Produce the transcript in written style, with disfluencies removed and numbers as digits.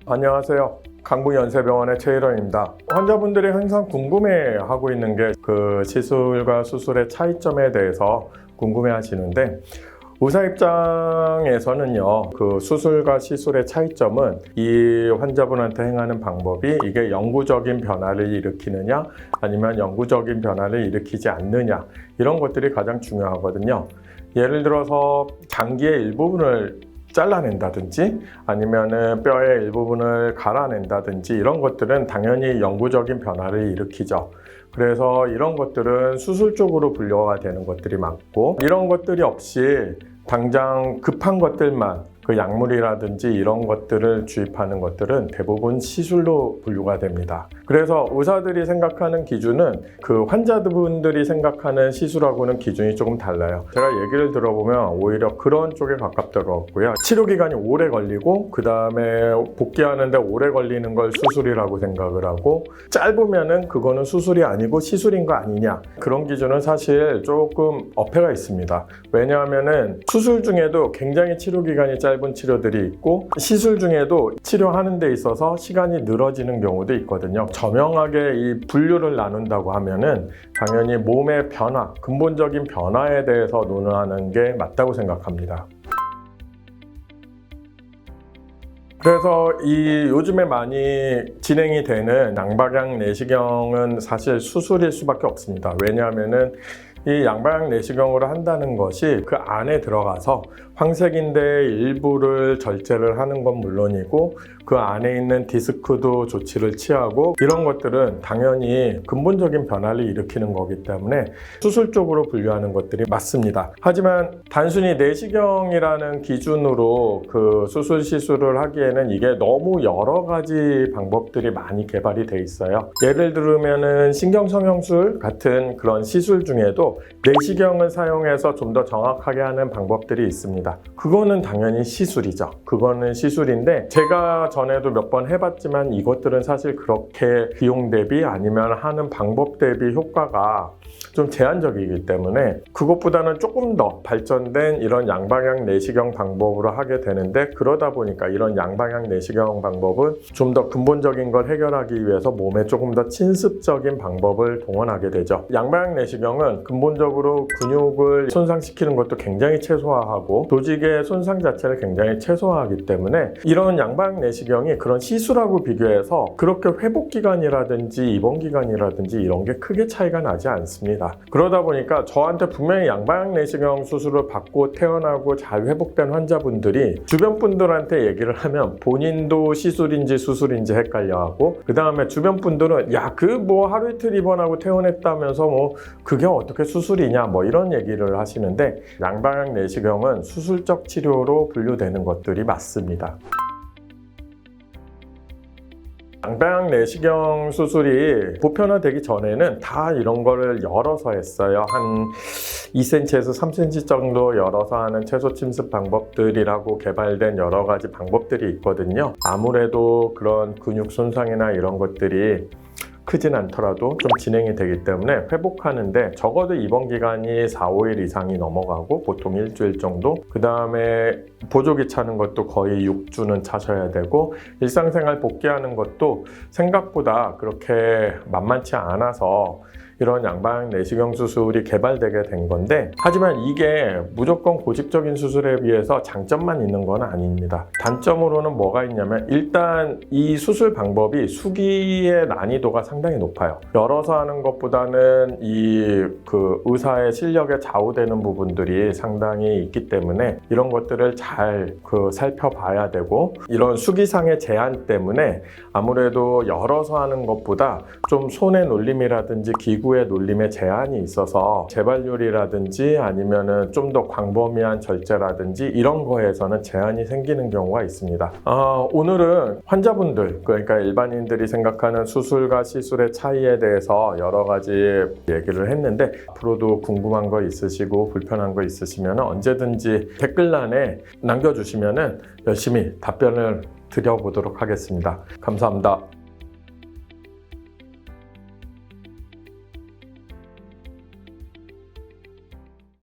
안녕하세요. 강북연세병원의 최일원입니다. 환자분들이 항상 궁금해하고 있는 게 그 시술과 수술의 차이점에 대해서 궁금해하시는데, 의사 입장에서는요, 그 수술과 시술의 차이점은 이 환자분한테 행하는 방법이 이게 영구적인 변화를 일으키느냐 아니면 영구적인 변화를 일으키지 않느냐, 이런 것들이 가장 중요하거든요. 예를 들어서 장기의 일부분을 잘라낸다든지 아니면은 뼈의 일부분을 갈아낸다든지 이런 것들은 당연히 영구적인 변화를 일으키죠. 그래서 이런 것들은 수술 쪽으로 분류가 되는 것들이 많고, 이런 것들이 없이 당장 급한 것들만, 그 약물이라든지 이런 것들을 주입하는 것들은 대부분 시술로 분류가 됩니다. 그래서 의사들이 생각하는 기준은 그 환자분들이 생각하는 시술하고는 기준이 조금 달라요. 제가 얘기를 들어보면 오히려 그런 쪽에 가깝더라고요. 치료 기간이 오래 걸리고 그 다음에 복귀하는데 오래 걸리는 걸 수술이라고 생각을 하고, 짧으면은 그거는 수술이 아니고 시술인 거 아니냐, 그런 기준은 사실 조금 어폐가 있습니다. 왜냐하면은 수술 중에도 굉장히 치료 기간이 짧은 치료들이 있고, 시술 중에도 치료하는 데 있어서 시간이 늘어지는 경우도 있거든요. 저명하게 이 분류를 나눈다고 하면은 당연히 몸의 변화, 근본적인 변화에 대해서 논하는 게 맞다고 생각합니다. 그래서 이 요즘에 많이 진행이 되는 양방향 내시경은 사실 수술일 수밖에 없습니다. 왜냐하면은 이 양방향 내시경으로 한다는 것이 그 안에 들어가서 황색인대 일부를 절제를 하는 건 물론이고, 그 안에 있는 디스크도 조치를 취하고, 이런 것들은 당연히 근본적인 변화를 일으키는 거기 때문에 수술 쪽으로 분류하는 것들이 맞습니다. 하지만 단순히 내시경이라는 기준으로 그 수술 시술을 하기에는 이게 너무 여러 가지 방법들이 많이 개발이 돼 있어요. 예를 들면은 신경성형술 같은 그런 시술 중에도 내시경을 사용해서 좀 더 정확하게 하는 방법들이 있습니다. 그거는 당연히 시술이죠. 그거는 시술인데, 제가 전에도 몇 번 해봤지만 이것들은 사실 그렇게 비용 대비 아니면 하는 방법 대비 효과가 좀 제한적이기 때문에 그것보다는 조금 더 발전된 이런 양방향 내시경 방법으로 하게 되는데, 그러다 보니까 이런 양방향 내시경 방법은 좀 더 근본적인 걸 해결하기 위해서 몸에 조금 더 침습적인 방법을 동원하게 되죠. 양방향 내시경은 근본적으로 근육을 손상시키는 것도 굉장히 최소화하고 조직의 손상 자체를 굉장히 최소화하기 때문에, 이런 양방향 내시경이 그런 시술하고 비교해서 그렇게 회복 기간이라든지 입원 기간이라든지 이런 게 크게 차이가 나지 않습니다. 그러다 보니까 저한테 분명히 양방향 내시경 수술을 받고 퇴원하고 잘 회복된 환자분들이 주변 분들한테 얘기를 하면 본인도 시술인지 수술인지 헷갈려하고, 그 다음에 주변 분들은 야, 그 뭐 하루 이틀 입원하고 퇴원했다면서 뭐 그게 어떻게 수술이냐, 뭐 이런 얘기를 하시는데, 양방향 내시경은 수술적 치료로 분류되는 것들이 맞습니다. 양방향 내시경 수술이 보편화되기 전에는 다 이런 거를 열어서 했어요. 한 2cm에서 3cm 정도 열어서 하는 채소 침습 방법들이라고 개발된 여러 가지 방법들이 있거든요. 아무래도 그런 근육 손상이나 이런 것들이 크진 않더라도 좀 진행이 되기 때문에 회복하는데 적어도 입원 기간이 4, 5일 이상이 넘어가고, 보통 일주일 정도, 그 다음에 보조기 차는 것도 거의 6주는 차셔야 되고, 일상생활 복귀하는 것도 생각보다 그렇게 만만치 않아서 이런 양방향 내시경 수술이 개발되게 된 건데, 하지만 이게 무조건 고집적인 수술에 비해서 장점만 있는 건 아닙니다. 단점으로는 뭐가 있냐면, 일단 이 수술 방법이 수기의 난이도가 상당히 높아요. 열어서 하는 것보다는 그 의사의 실력에 좌우되는 부분들이 상당히 있기 때문에 이런 것들을 잘 살펴봐야 되고, 이런 수기상의 제한 때문에 아무래도 열어서 하는 것보다 좀 손의 놀림이라든지 기구의 놀림에 제한이 있어서 재발률이라든지 아니면은 좀 더 광범위한 절제라든지 이런 거에서는 제한이 생기는 경우가 있습니다. 오늘은 환자분들, 그러니까 일반인들이 생각하는 수술과 시술의 차이에 대해서 여러 가지 얘기를 했는데, 앞으로도 궁금한 거 있으시고 불편한 거 있으시면 언제든지 댓글란에 남겨주시면 열심히 답변을 드려보도록 하겠습니다. 감사합니다.